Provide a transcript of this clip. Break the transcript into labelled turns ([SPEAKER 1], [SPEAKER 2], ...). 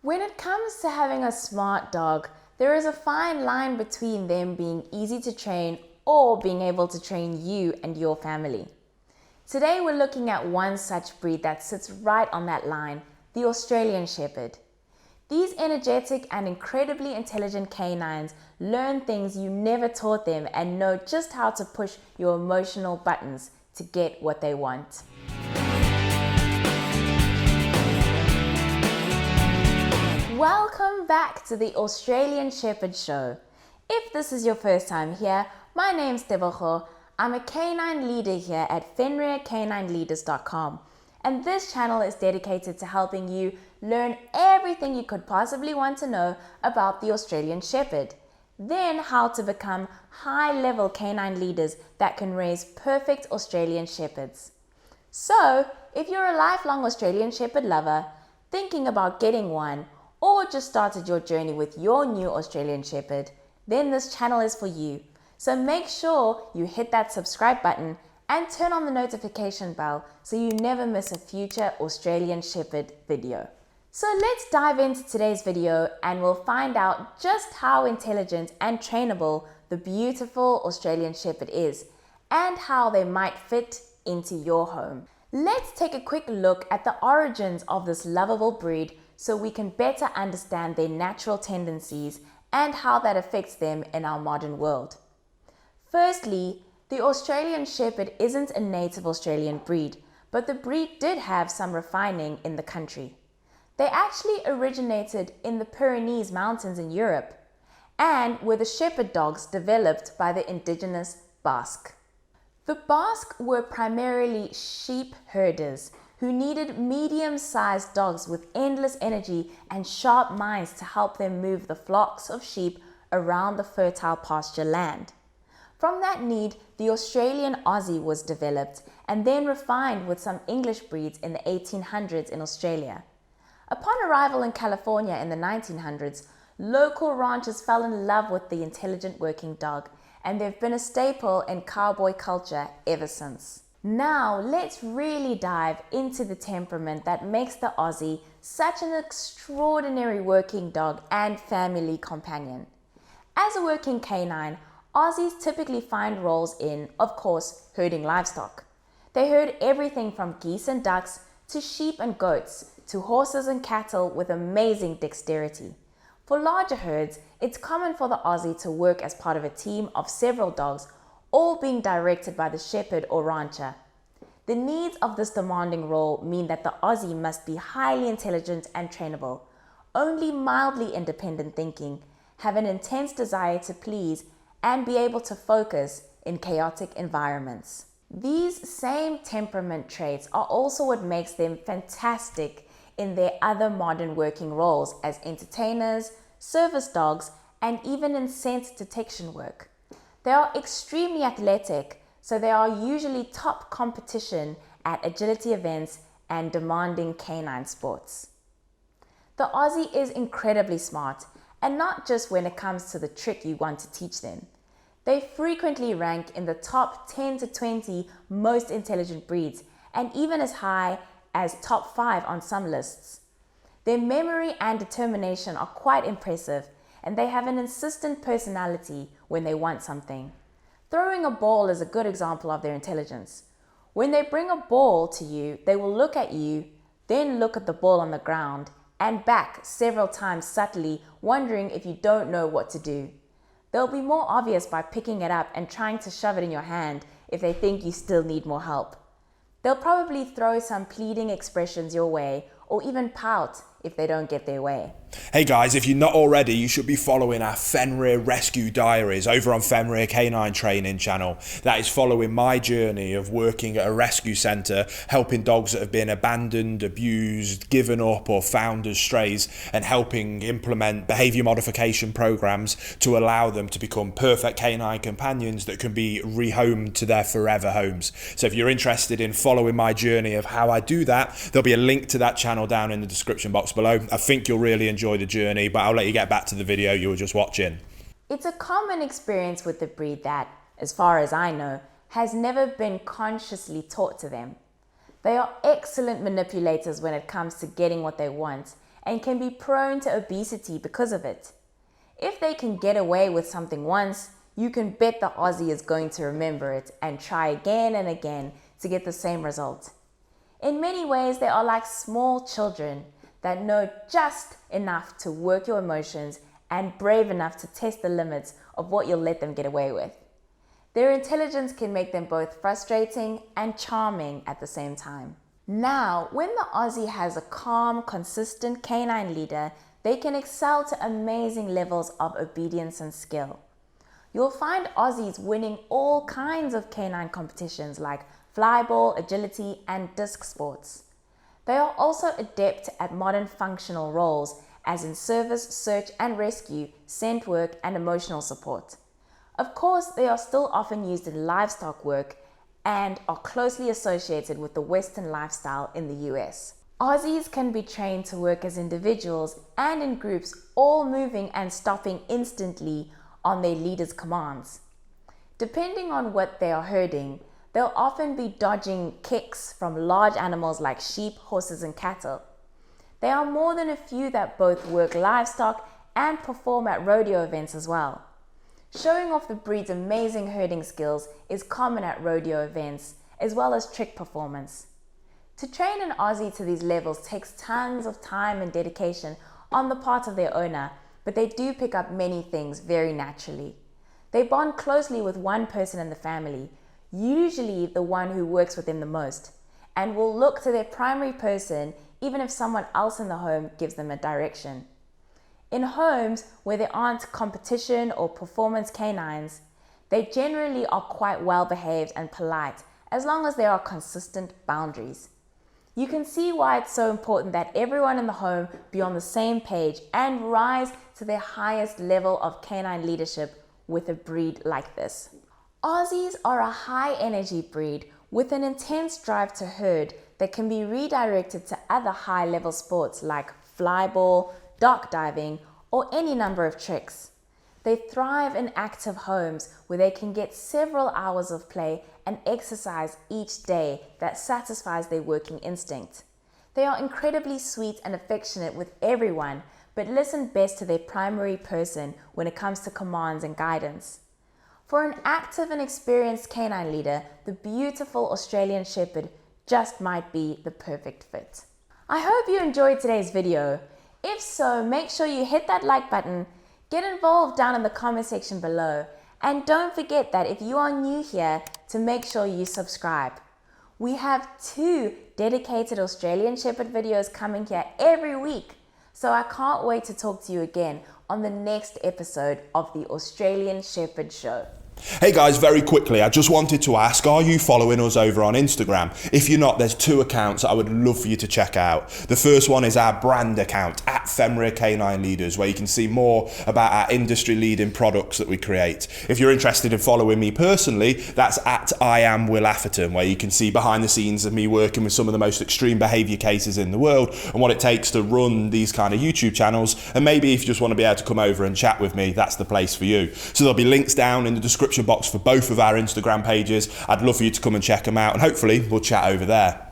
[SPEAKER 1] When it comes to having a smart dog, there is a fine line between them being easy to train or being able to train you and your family. Today we're looking at one such breed that sits right on that line, the Australian Shepherd. These energetic and incredibly intelligent canines learn things you never taught them and know just how to push your emotional buttons to get what they want. Welcome back to the Australian Shepherd Show. If this is your first time here, my name's Tebogo. I'm a canine leader here at FenrirCanineLeaders.com, and this channel is dedicated to helping you learn everything you could possibly want to know about the Australian Shepherd, then how to become high-level canine leaders that can raise perfect Australian Shepherds. So, if you're a lifelong Australian Shepherd lover, thinking about getting one, or just started your journey with your new Australian Shepherd, then this channel is for you. So make sure you hit that subscribe button and turn on the notification bell so you never miss a future Australian Shepherd video. So let's dive into today's video and we'll find out just how intelligent and trainable the beautiful Australian Shepherd is and how they might fit into your home. Let's take a quick look at the origins of this lovable breed so we can better understand their natural tendencies and how that affects them in our modern world. Firstly, the Australian Shepherd isn't a native Australian breed, but the breed did have some refining in the country. They actually originated in the Pyrenees Mountains in Europe and were the shepherd dogs developed by the indigenous Basque. The Basque were primarily sheep herders who needed medium-sized dogs with endless energy and sharp minds to help them move the flocks of sheep around the fertile pasture land. From that need, the Australian Aussie was developed and then refined with some English breeds in the 1800s in Australia. Upon arrival in California in the 1900s, local ranchers fell in love with the intelligent working dog, and they've been a staple in cowboy culture ever since. Now, let's really dive into the temperament that makes the Aussie such an extraordinary working dog and family companion. As a working canine, Aussies typically find roles in, of course, herding livestock. They herd everything from geese and ducks to sheep and goats to horses and cattle with amazing dexterity. For larger herds, it's common for the Aussie to work as part of a team of several dogs, all being directed by the shepherd or rancher. The needs of this demanding role mean that the Aussie must be highly intelligent and trainable, only mildly independent thinking, have an intense desire to please, and be able to focus in chaotic environments. These same temperament traits are also what makes them fantastic in their other modern working roles as entertainers, service dogs, and even in scent detection work. They are extremely athletic, so they are usually top competition at agility events and demanding canine sports. The Aussie is incredibly smart, and not just when it comes to the trick you want to teach them. They frequently rank in the top 10 to 20 most intelligent breeds, and even as high as top 5 on some lists. Their memory and determination are quite impressive, and they have an insistent personality when they want something. Throwing a ball is a good example of their intelligence. When they bring a ball to you, they will look at you, then look at the ball on the ground, and back several times subtly, wondering if you don't know what to do. They'll be more obvious by picking it up and trying to shove it in your hand if they think you still need more help. They'll probably throw some pleading expressions your way or even pout if they don't get their way.
[SPEAKER 2] Hey guys, if you're not already, you should be following our Fenrir Rescue Diaries over on Fenrir Canine Training channel. That is following my journey of working at a rescue centre, helping dogs that have been abandoned, abused, given up or found as strays, and helping implement behaviour modification programmes to allow them to become perfect canine companions that can be rehomed to their forever homes. So if you're interested in following my journey of how I do that, there'll be a link to that channel down in the description box below. I think you'll really enjoy the journey, but I'll let you get back to the video you were just watching.
[SPEAKER 1] It's a common experience with the breed that, as far as I know, has never been consciously taught to them. They are excellent manipulators when it comes to getting what they want, and can be prone to obesity because of it. If they can get away with something once, you can bet the Aussie is going to remember it and try again and again to get the same result. In many ways, they are like small children that know just enough to work your emotions and brave enough to test the limits of what you'll let them get away with. Their intelligence can make them both frustrating and charming at the same time. Now, when the Aussie has a calm, consistent canine leader, they can excel to amazing levels of obedience and skill. You'll find Aussies winning all kinds of canine competitions like flyball, agility, and disc sports. They are also adept at modern functional roles, as in service, search and rescue, scent work, and emotional support. Of course, they are still often used in livestock work and are closely associated with the Western lifestyle in the US. Aussies can be trained to work as individuals and in groups, all moving and stopping instantly on their leader's commands. Depending on what they are herding, they'll often be dodging kicks from large animals like sheep, horses, and cattle. There are more than a few that both work livestock and perform at rodeo events as well. Showing off the breed's amazing herding skills is common at rodeo events, as well as trick performance. To train an Aussie to these levels takes tons of time and dedication on the part of their owner, but they do pick up many things very naturally. They bond closely with one person in the family, usually the one who works with them the most, and will look to their primary person even if someone else in the home gives them a direction. In homes where there aren't competition or performance canines, they generally are quite well behaved and polite as long as there are consistent boundaries. You can see why it's so important that everyone in the home be on the same page and rise to their highest level of canine leadership with a breed like this. Aussies are a high energy breed with an intense drive to herd that can be redirected to other high level sports like flyball, dock diving, or any number of tricks. They thrive in active homes where they can get several hours of play and exercise each day that satisfies their working instinct. They are incredibly sweet and affectionate with everyone, but listen best to their primary person when it comes to commands and guidance. For an active and experienced canine leader, the beautiful Australian Shepherd just might be the perfect fit. I hope you enjoyed today's video. If so, make sure you hit that like button, get involved down in the comment section below, and don't forget that if you are new here, to make sure you subscribe. We have 2 dedicated Australian Shepherd videos coming here every week, so I can't wait to talk to you again on the next episode of the Australian Shepherd Show.
[SPEAKER 2] Hey guys, very quickly, I just wanted to ask, are you following us over on Instagram? If you're not, there's 2 accounts that I would love for you to check out. The first one is our brand account, at Fenrir Canine Leaders, where you can see more about our industry-leading products that we create. If you're interested in following me personally, that's at I Am Will Atherton, where you can see behind the scenes of me working with some of the most extreme behaviour cases in the world and what it takes to run these kind of YouTube channels. And maybe if you just want to be able to come over and chat with me, that's the place for you. So there'll be links down in the description box for both of our Instagram pages. I'd love for you to come and check them out, and hopefully we'll chat over there.